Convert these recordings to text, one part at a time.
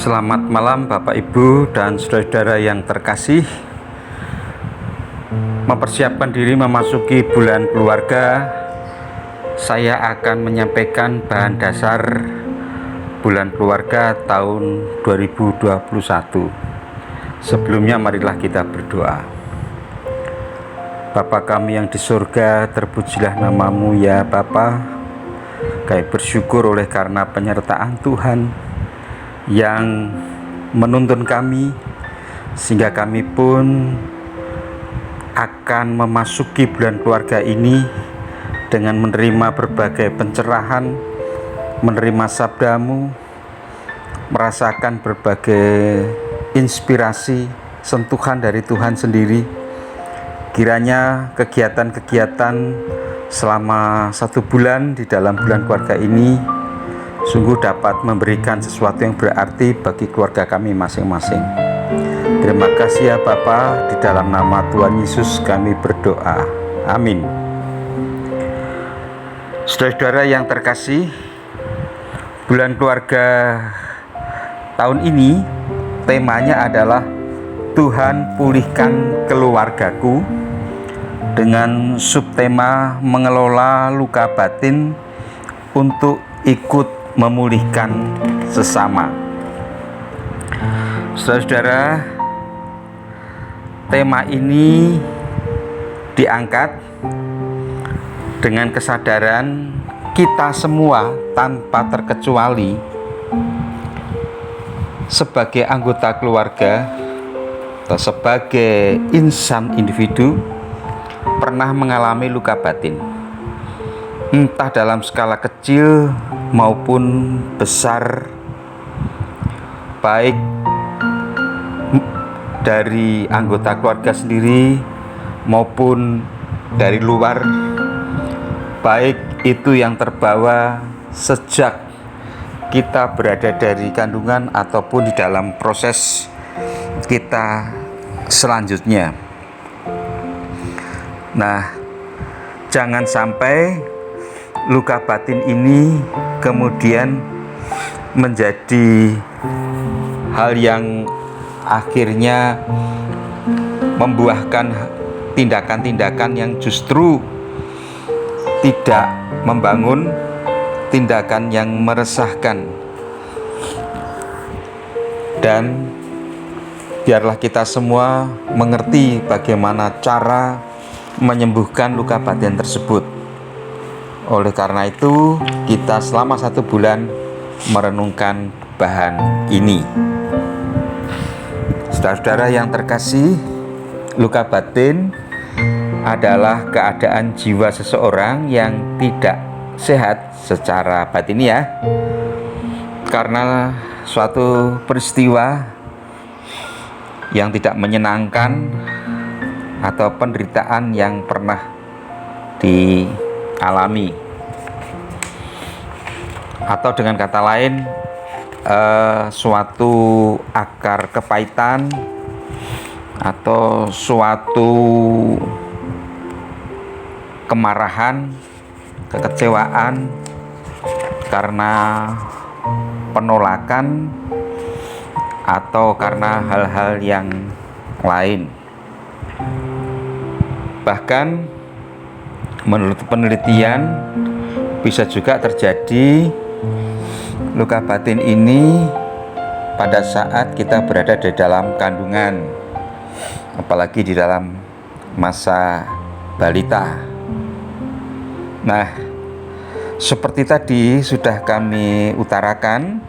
Selamat malam Bapak Ibu dan saudara-saudara yang terkasih. Mempersiapkan diri memasuki bulan keluarga, saya akan menyampaikan bahan dasar bulan keluarga tahun 2021. Sebelumnya marilah kita berdoa. Bapa kami yang di surga, terpujilah namamu ya Bapa. Kami bersyukur oleh karena penyertaan Tuhan yang menuntun kami, sehingga kami pun akan memasuki bulan keluarga ini dengan menerima berbagai pencerahan, menerima sabdamu, merasakan berbagai inspirasi, sentuhan dari Tuhan sendiri. Kiranya kegiatan-kegiatan selama 1 bulan di dalam bulan keluarga ini sungguh dapat memberikan sesuatu yang berarti bagi keluarga kami masing-masing. Terima kasih ya Bapa, di dalam nama Tuhan Yesus kami berdoa. Amin. Saudara-saudara yang terkasih, bulan keluarga tahun ini temanya adalah Tuhan pulihkan keluargaku, dengan subtema mengelola luka batin untuk ikut memulihkan sesama. Saudara-saudara, tema ini diangkat dengan kesadaran kita semua tanpa terkecuali sebagai anggota keluarga atau sebagai insan individu pernah mengalami luka batin, entah dalam skala kecil maupun besar, baik dari anggota keluarga sendiri maupun dari luar, baik itu yang terbawa sejak kita berada dari kandungan ataupun di dalam proses kita selanjutnya. Nah, jangan sampai luka batin ini kemudian menjadi hal yang akhirnya membuahkan tindakan-tindakan yang justru tidak membangun, tindakan yang meresahkan. Dan biarlah kita semua mengerti bagaimana cara menyembuhkan luka batin tersebut. Oleh karena itu, kita selama 1 bulan merenungkan bahan ini. Saudara-saudara yang terkasih, luka batin adalah keadaan jiwa seseorang yang tidak sehat secara batiniah karena suatu peristiwa yang tidak menyenangkan atau penderitaan yang pernah dialami, atau dengan kata lain suatu akar kepahitan atau suatu kemarahan, kekecewaan karena penolakan atau karena hal-hal yang lain. Bahkan menurut penelitian bisa juga terjadi luka batin ini pada saat kita berada di dalam kandungan, apalagi di dalam masa balita. Nah, seperti tadi sudah kami utarakan,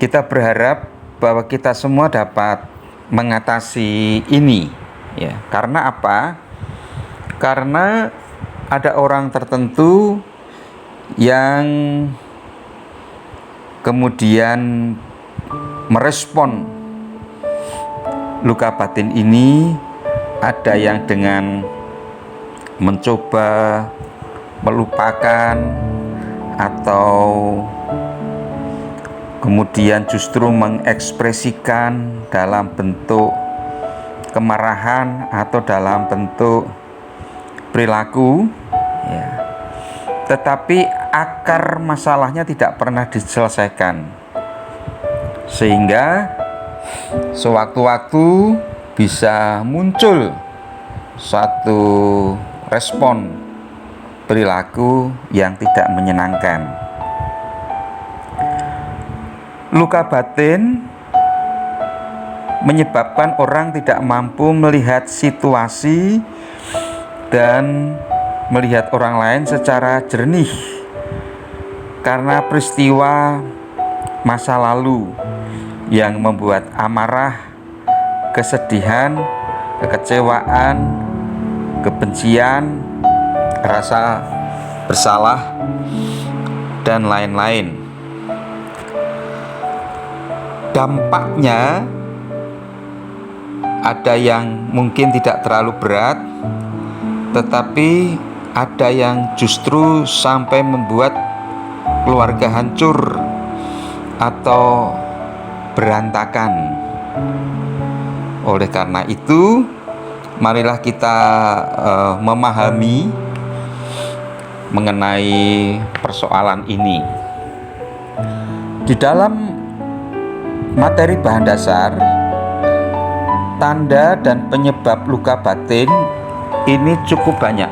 kita berharap bahwa kita semua dapat mengatasi ini, ya. Karena apa? Karena ada orang tertentu yang kemudian merespon luka batin ini. Ada yang dengan mencoba melupakan atau kemudian justru mengekspresikan dalam bentuk kemarahan atau dalam bentuk perilaku, ya. Tetapi akar masalahnya tidak pernah diselesaikan. sehingga sewaktu-waktu bisa muncul suatu respon perilaku yang tidak menyenangkan. Luka batin menyebabkan orang tidak mampu melihat situasi dan melihat orang lain secara jernih karena peristiwa masa lalu yang membuat amarah, kesedihan, kekecewaan, kebencian, rasa bersalah, dan lain-lain. Dampaknya ada yang mungkin tidak terlalu berat, tetapi ada yang justru sampai membuat keluarga hancur atau berantakan. Oleh karena itu, marilah kita memahami mengenai persoalan ini. Di dalam materi bahan dasar, tanda dan penyebab luka batin ini cukup banyak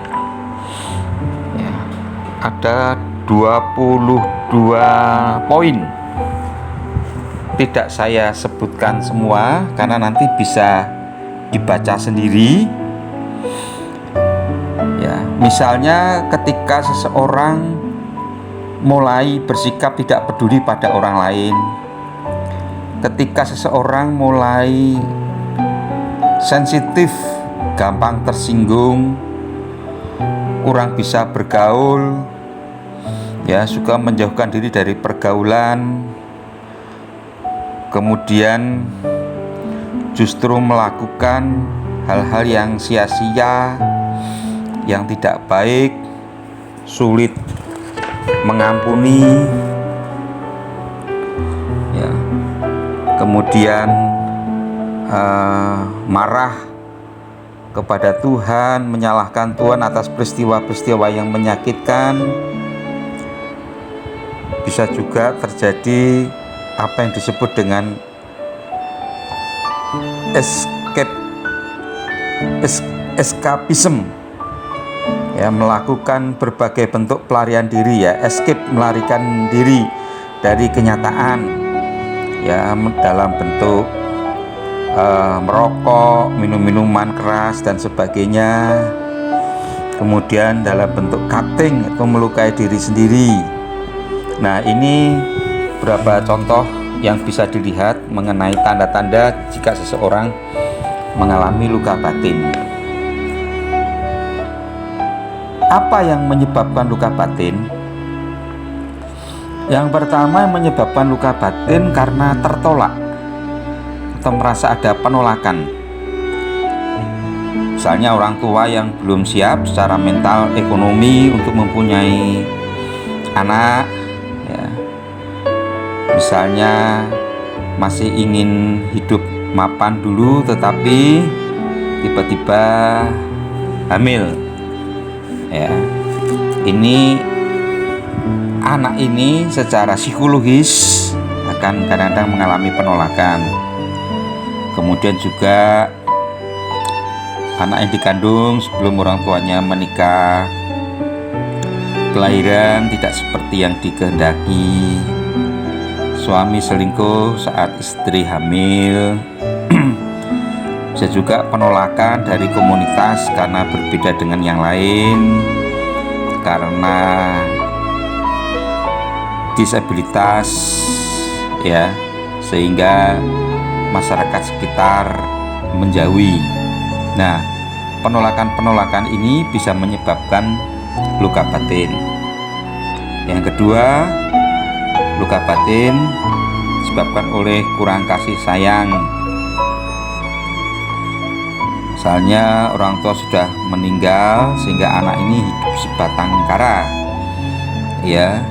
ya, ada 22 poin. Tidak saya sebutkan semua karena nanti bisa dibaca sendiri. Ya, misalnya ketika seseorang mulai bersikap tidak peduli pada orang lain, ketika seseorang mulai sensitif, gampang tersinggung, kurang bisa bergaul, ya, suka menjauhkan diri dari pergaulan, kemudian justru melakukan hal-hal yang sia-sia, yang tidak baik, sulit mengampuni, ya, kemudian marah kepada Tuhan, menyalahkan Tuhan atas peristiwa-peristiwa yang menyakitkan. Bisa juga terjadi apa yang disebut dengan eskapisme, ya, melakukan berbagai bentuk pelarian diri, ya, escape, melarikan diri dari kenyataan, ya, dalam bentuk merokok, minum minuman keras dan sebagainya. Kemudian dalam bentuk cutting atau melukai diri sendiri. Nah, ini beberapa contoh yang bisa dilihat mengenai tanda-tanda jika seseorang mengalami luka batin. Apa yang menyebabkan luka batin? Yang pertama, yang menyebabkan luka batin karena tertolak atau merasa ada penolakan. Misalnya orang tua yang belum siap secara mental, ekonomi untuk mempunyai anak, ya. Misalnya masih ingin hidup mapan dulu, tetapi tiba-tiba hamil, ya. Ini anak ini secara psikologis akan kadang-kadang mengalami penolakan. Kemudian juga anak yang dikandung sebelum orang tuanya menikah, kelahiran tidak seperti yang dikehendaki, suami selingkuh saat istri hamil. Bisa juga penolakan dari komunitas karena berbeda dengan yang lain, karena disabilitas, ya, sehingga masyarakat sekitar menjauhi. Nah, penolakan-penolakan ini bisa menyebabkan luka batin. Yang kedua, luka batin disebabkan oleh kurang kasih sayang. Misalnya orang tua sudah meninggal sehingga anak ini hidup sebatang kara, ya,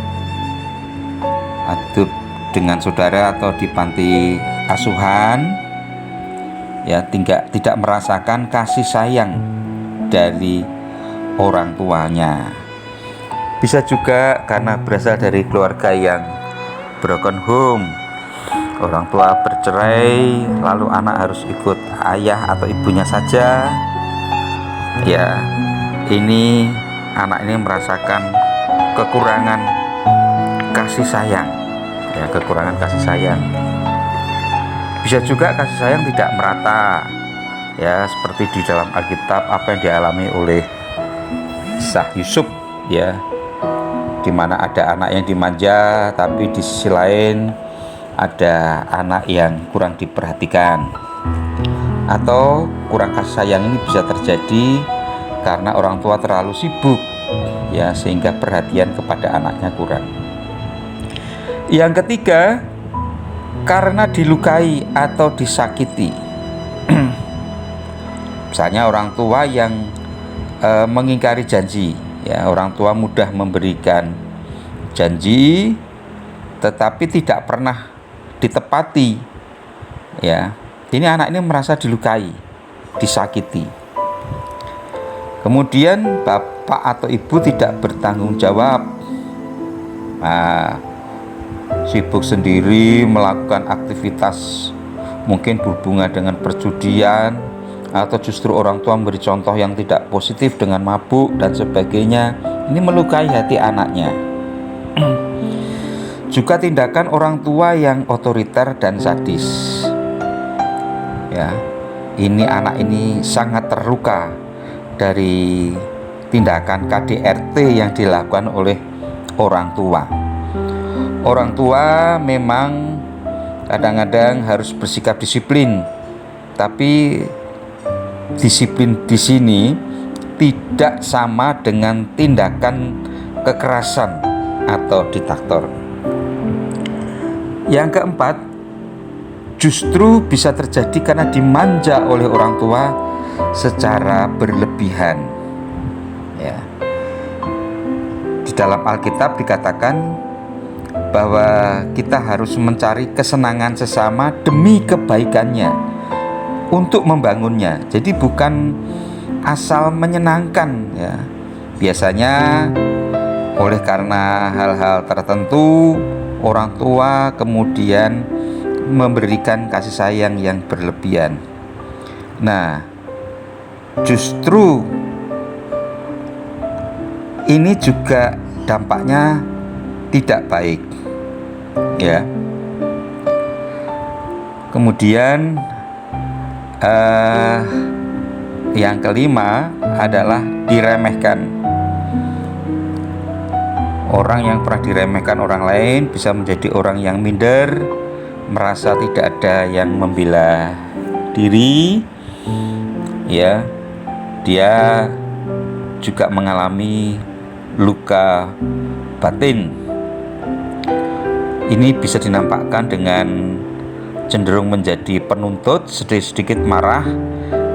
hidup dengan saudara atau di panti asuhan, ya, tidak merasakan kasih sayang dari orang tuanya. Bisa juga karena berasal dari keluarga yang broken home, orang tua bercerai, lalu anak harus ikut ayah atau ibunya saja. Ya, ini anak ini merasakan kekurangan kasih sayang. Ya, kekurangan kasih sayang. Bisa juga kasih sayang tidak merata. Ya, seperti di dalam Alkitab apa yang dialami oleh Kisah Yusuf, ya, di mana ada anak yang dimanja, tapi di sisi lain ada anak yang kurang diperhatikan. Atau kurang kasih sayang ini bisa terjadi karena orang tua terlalu sibuk, ya, sehingga perhatian kepada anaknya kurang. Yang ketiga, karena dilukai atau disakiti. Misalnya orang tua yang mengingkari janji, ya, orang tua mudah memberikan janji tetapi tidak pernah ditepati, ya. Ini anak ini merasa dilukai, disakiti. Kemudian bapak atau ibu tidak bertanggung jawab, sibuk sendiri melakukan aktivitas mungkin berhubungan dengan perjudian, atau justru orang tua memberi contoh yang tidak positif dengan mabuk dan sebagainya. Ini melukai hati anaknya. Juga tindakan orang tua yang otoriter dan sadis, ya, ini anak ini sangat terluka dari tindakan KDRT yang dilakukan oleh orang tua. Orang tua memang kadang-kadang harus bersikap disiplin, tapi disiplin di sini tidak sama dengan tindakan kekerasan atau diktator. Yang keempat, justru bisa terjadi karena dimanja oleh orang tua secara berlebihan. Ya. Di dalam Alkitab dikatakan bahwa kita harus mencari kesenangan sesama demi kebaikannya, untuk membangunnya. Jadi bukan asal menyenangkan, ya. Biasanya oleh karena hal-hal tertentu orang tua kemudian memberikan kasih sayang yang berlebihan. Nah, justru ini juga dampaknya tidak baik, ya. Kemudian yang kelima adalah diremehkan. Orang yang pernah diremehkan orang lain bisa menjadi orang yang minder, merasa tidak ada yang membela diri, ya. Dia juga mengalami luka batin. Ini bisa dinampakkan dengan cenderung menjadi penuntut, sedikit marah,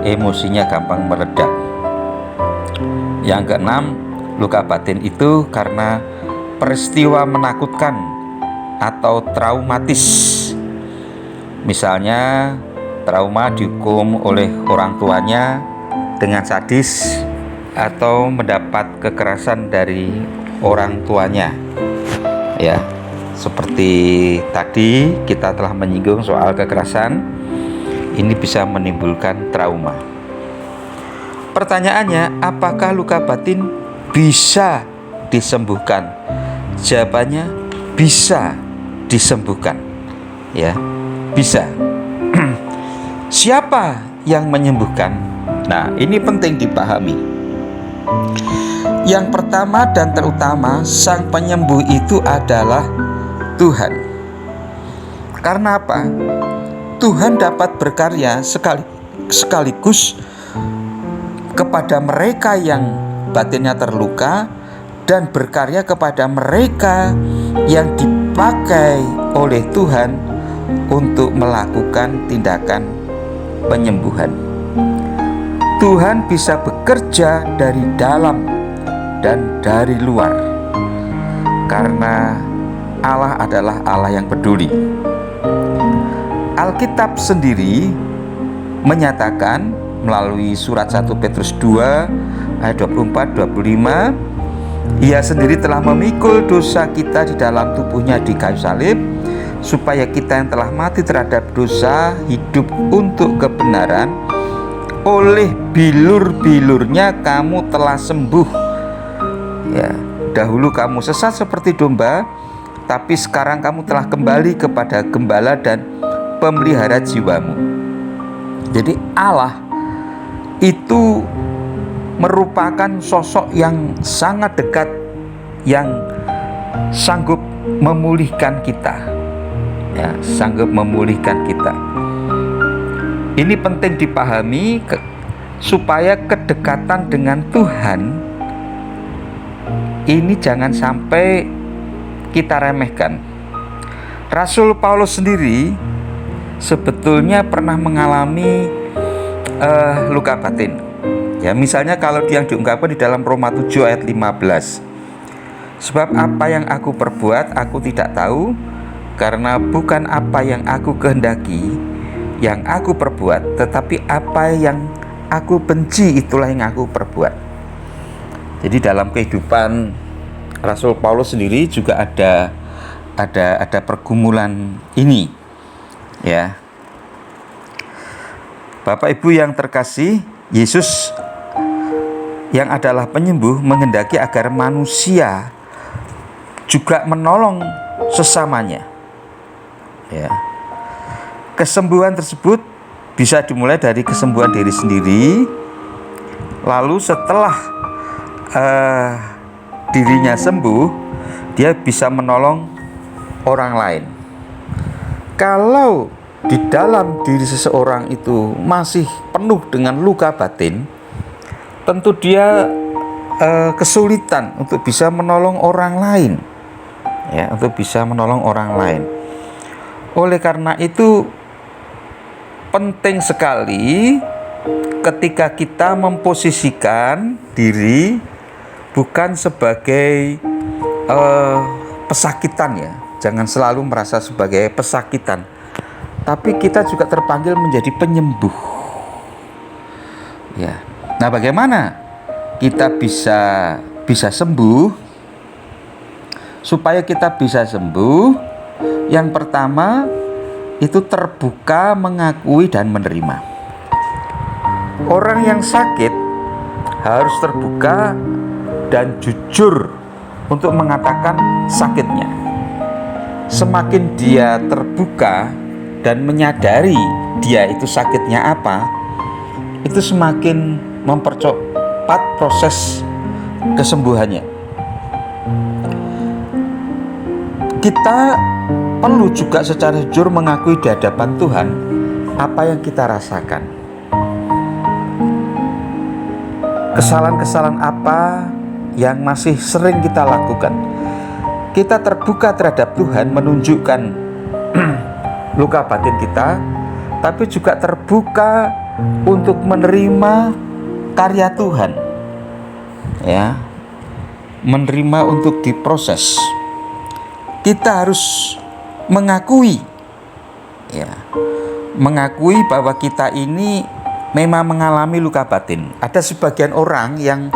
emosinya gampang meledak. Yang keenam, luka batin itu karena peristiwa menakutkan atau traumatis. Misalnya trauma dihukum oleh orang tuanya dengan sadis atau mendapat kekerasan dari orang tuanya, ya. Seperti tadi kita telah menyinggung soal kekerasan, ini bisa menimbulkan trauma. Pertanyaannya, apakah luka batin bisa disembuhkan? Jawabannya bisa disembuhkan, ya, bisa. Siapa yang menyembuhkan? Nah, ini penting dipahami. Yang pertama dan terutama, sang penyembuh itu adalah Tuhan. Karena apa? Tuhan dapat berkarya sekaligus kepada mereka yang batinnya terluka, dan berkarya kepada mereka yang dipakai oleh Tuhan untuk melakukan tindakan penyembuhan. Tuhan bisa bekerja dari dalam dan dari luar, karena Allah adalah Allah yang peduli. Alkitab sendiri menyatakan melalui surat 1 Petrus 2 ayat 24-25, Ia sendiri telah memikul dosa kita di dalam tubuhnya di kayu salib, supaya kita yang telah mati terhadap dosa hidup untuk kebenaran. Oleh bilur-bilurnya kamu telah sembuh. Ya, dahulu kamu sesat seperti domba, tapi sekarang kamu telah kembali kepada gembala dan pemelihara jiwamu. Jadi Allah itu merupakan sosok yang sangat dekat, yang sanggup memulihkan kita, ya, sanggup memulihkan kita. Ini penting dipahami supaya kedekatan dengan Tuhan ini jangan sampai kita remehkan. Rasul Paulus sendiri sebetulnya pernah mengalami luka batin. Ya, misalnya kalau yang diungkapkan di dalam Roma 7 ayat 15. Sebab apa yang aku perbuat aku tidak tahu, karena bukan apa yang aku kehendaki yang aku perbuat, tetapi apa yang aku benci itulah yang aku perbuat. Jadi dalam kehidupan Rasul Paulus sendiri juga ada pergumulan ini, ya. Bapak Ibu yang terkasih, Yesus yang adalah penyembuh menghendaki agar manusia juga menolong sesamanya, ya. Kesembuhan tersebut bisa dimulai dari kesembuhan diri sendiri, lalu setelah dirinya sembuh, dia bisa menolong orang lain. Kalau di dalam diri seseorang itu masih penuh dengan luka batin, tentu dia kesulitan untuk bisa menolong orang lain, ya, untuk bisa menolong orang lain. Oleh karena itu penting sekali ketika kita memposisikan diri bukan sebagai pesakitan, ya, jangan selalu merasa sebagai pesakitan, tapi kita juga terpanggil menjadi penyembuh, ya. Nah, bagaimana kita bisa sembuh? Supaya kita bisa sembuh, yang pertama itu terbuka, mengakui dan menerima. Orang yang sakit harus terbuka dan jujur untuk mengatakan sakitnya. Semakin dia terbuka dan menyadari dia itu sakitnya apa, itu semakin mempercepat proses kesembuhannya. Kita perlu juga secara jujur mengakui di hadapan Tuhan apa yang kita rasakan. Kesalahan-kesalahan apa yang masih sering kita lakukan. Kita terbuka terhadap Tuhan, menunjukkan luka batin kita, tapi juga terbuka untuk menerima karya Tuhan, ya, menerima untuk diproses. Kita harus mengakui, ya, mengakui bahwa kita ini memang mengalami luka batin. Ada sebagian orang yang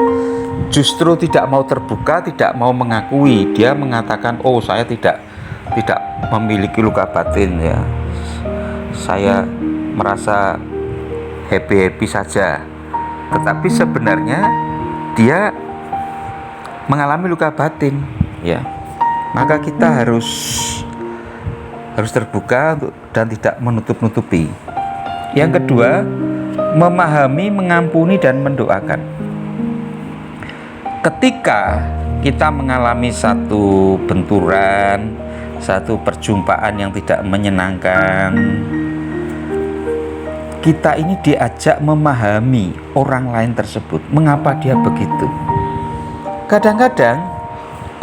justru tidak mau terbuka, tidak mau mengakui. Dia mengatakan, oh, saya tidak memiliki luka batin, ya, saya merasa happy saja. Tetapi sebenarnya dia mengalami luka batin, ya. Maka kita harus terbuka dan tidak menutup-nutupi. Yang kedua, memahami, mengampuni dan mendoakan. Ketika kita mengalami satu benturan, satu perjumpaan yang tidak menyenangkan, kita ini diajak memahami orang lain tersebut, mengapa dia begitu. Kadang-kadang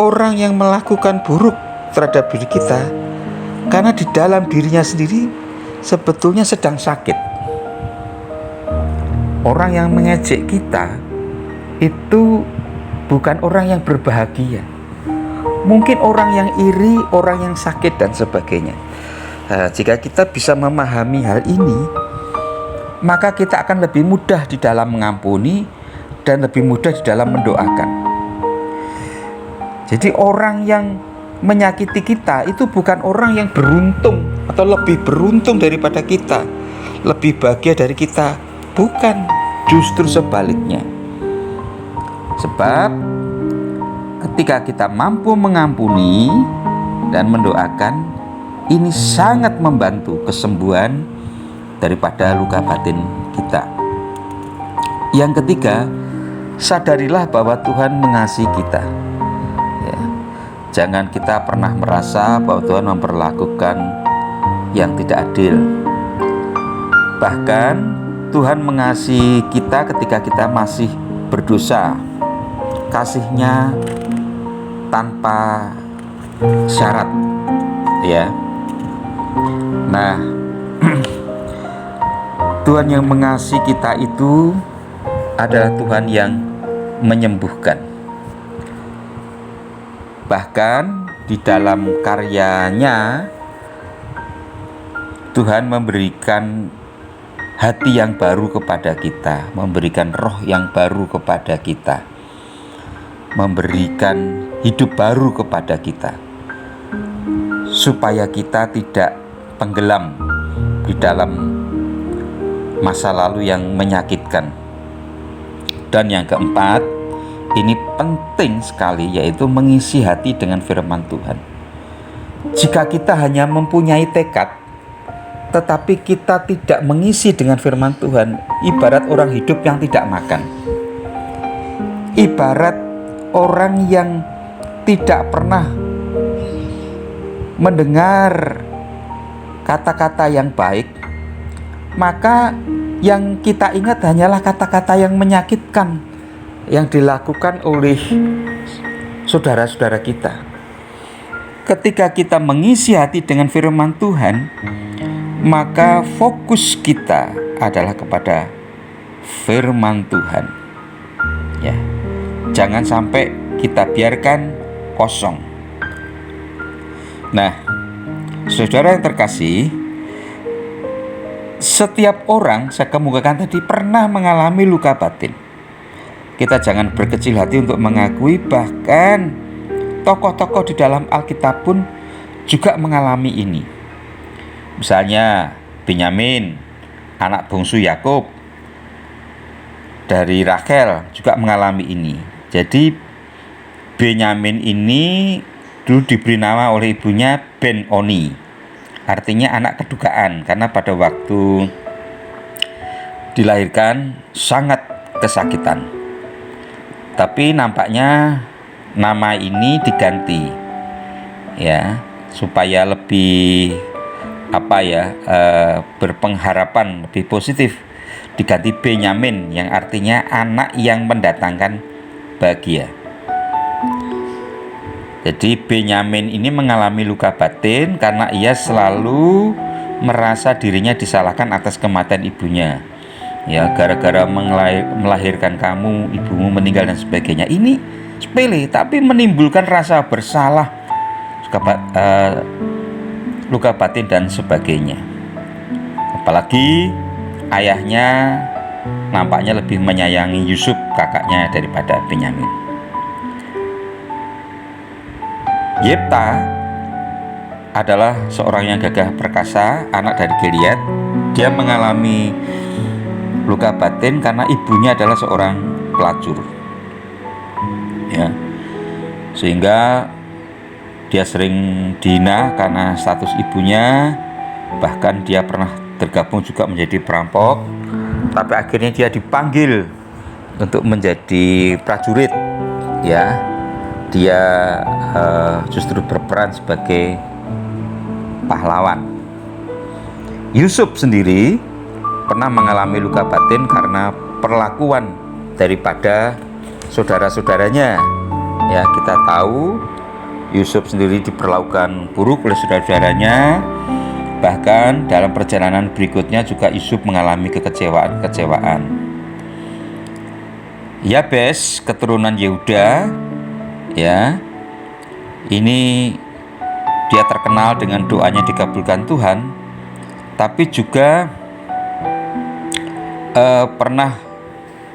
orang yang melakukan buruk terhadap diri kita karena di dalam dirinya sendiri sebetulnya sedang sakit. Orang yang mengejek kita itu bukan orang yang berbahagia. Mungkin orang yang iri, orang yang sakit dan sebagainya. Jika kita bisa memahami hal ini, maka kita akan lebih mudah di dalam mengampuni dan lebih mudah di dalam mendoakan. Jadi orang yang menyakiti kita itu bukan orang yang beruntung atau lebih beruntung daripada kita, lebih bahagia dari kita. Bukan, justru sebaliknya. Sebab ketika kita mampu mengampuni dan mendoakan, ini sangat membantu kesembuhan daripada luka batin kita. Yang ketiga, sadarilah bahwa Tuhan mengasihi kita. Ya. Jangan kita pernah merasa bahwa Tuhan memperlakukan yang tidak adil. Bahkan Tuhan mengasihi kita ketika kita masih berdosa. Kasih-Nya tanpa syarat, ya. Nah, Tuhan yang mengasihi kita itu adalah Tuhan yang menyembuhkan. Bahkan di dalam karyanya Tuhan memberikan hati yang baru kepada kita, memberikan roh yang baru kepada kita, memberikan hidup baru kepada kita, supaya kita tidak tenggelam di dalam masa lalu yang menyakitkan. Dan yang keempat, ini penting sekali, yaitu mengisi hati dengan firman Tuhan. Jika kita hanya mempunyai tekad, tetapi kita tidak mengisi dengan firman Tuhan, ibarat orang hidup yang tidak makan, ibarat orang yang tidak pernah mendengar kata-kata yang baik, maka yang kita ingat hanyalah kata-kata yang menyakitkan yang dilakukan oleh saudara-saudara kita. Ketika kita mengisi hati dengan firman Tuhan, maka fokus kita adalah kepada firman Tuhan. Ya, jangan sampai kita biarkan kosong. Nah, saudara yang terkasih, setiap orang, saya kemukakan tadi, pernah mengalami luka batin. Kita jangan berkecil hati untuk mengakui, bahkan tokoh-tokoh di dalam Alkitab pun juga mengalami ini. Misalnya Benyamin, anak bungsu Yakub dari Rachel, juga mengalami ini. Jadi Benyamin ini dulu diberi nama oleh ibunya Ben-Oni, artinya anak kedukaan, karena pada waktu dilahirkan sangat kesakitan. Tapi nampaknya nama ini diganti, ya, supaya lebih berpengharapan, lebih positif. Diganti Benyamin, yang artinya anak yang mendatangkan bahagia. Jadi Benyamin ini mengalami luka batin karena ia selalu merasa dirinya disalahkan atas kematian ibunya. Ya, gara-gara melahirkan kamu, ibumu meninggal dan sebagainya. Ini sepele, tapi menimbulkan rasa bersalah, luka batin dan sebagainya. Apalagi ayahnya nampaknya lebih menyayangi Yusuf, kakaknya, daripada Benyamin. Yefta adalah seorang yang gagah perkasa, anak dari Gilead. Dia mengalami luka batin karena ibunya adalah seorang pelacur, ya, sehingga dia sering dihina karena status ibunya. Bahkan dia pernah tergabung juga menjadi perampok, tapi akhirnya dia dipanggil untuk menjadi prajurit, ya. Dia justru berperan sebagai pahlawan. Yusuf sendiri pernah mengalami luka batin karena perlakuan daripada saudara-saudaranya. Ya, kita tahu Yusuf sendiri diperlakukan buruk oleh saudara-saudaranya. Bahkan dalam perjalanan berikutnya juga Yusuf mengalami kekecewaan. Yabes, keturunan Yehuda, ya, ini dia terkenal dengan doanya dikabulkan Tuhan, tapi juga pernah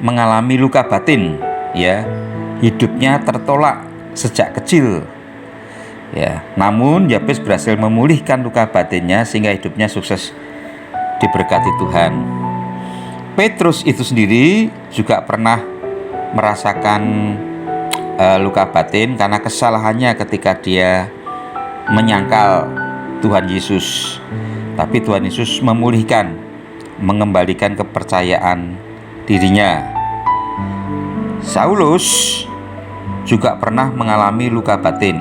mengalami luka batin, ya. Hidupnya tertolak sejak kecil. Ya, namun Yabes berhasil memulihkan luka batinnya sehingga hidupnya sukses diberkati Tuhan. Petrus itu sendiri juga pernah merasakan luka batin karena kesalahannya ketika dia menyangkal Tuhan Yesus. Tapi Tuhan Yesus memulihkan, mengembalikan kepercayaan dirinya. Saulus juga pernah mengalami luka batin.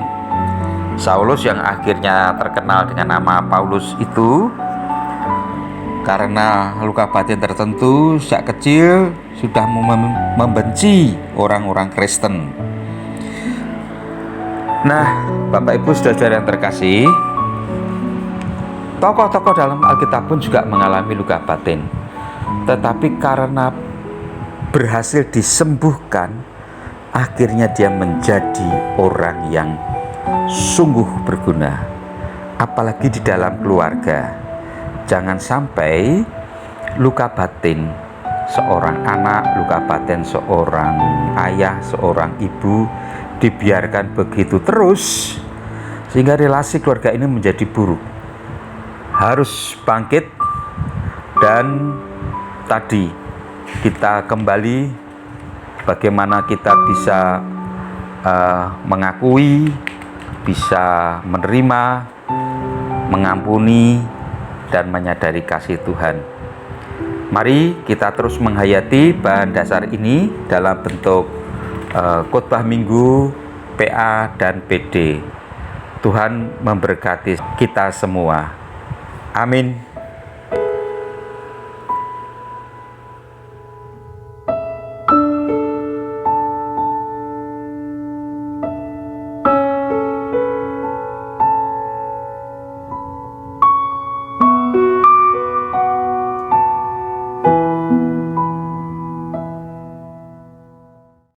Saulus yang akhirnya terkenal dengan nama Paulus itu karena luka batin tertentu sejak kecil sudah membenci orang-orang Kristen. Nah, Bapak Ibu saudara yang terkasih, tokoh-tokoh dalam Alkitab pun juga mengalami luka batin. Tetapi karena berhasil disembuhkan, akhirnya dia menjadi orang yang sungguh berguna. Apalagi di dalam keluarga. Jangan sampai luka batin seorang anak, luka batin seorang ayah, seorang ibu dibiarkan begitu terus sehingga relasi keluarga ini menjadi buruk. Harus bangkit dan tadi kita kembali bagaimana kita bisa mengakui, bisa menerima, mengampuni dan menyadari kasih Tuhan. Mari kita terus menghayati bahan dasar ini dalam bentuk khotbah minggu, PA dan PD. Tuhan memberkati kita semua. Amin.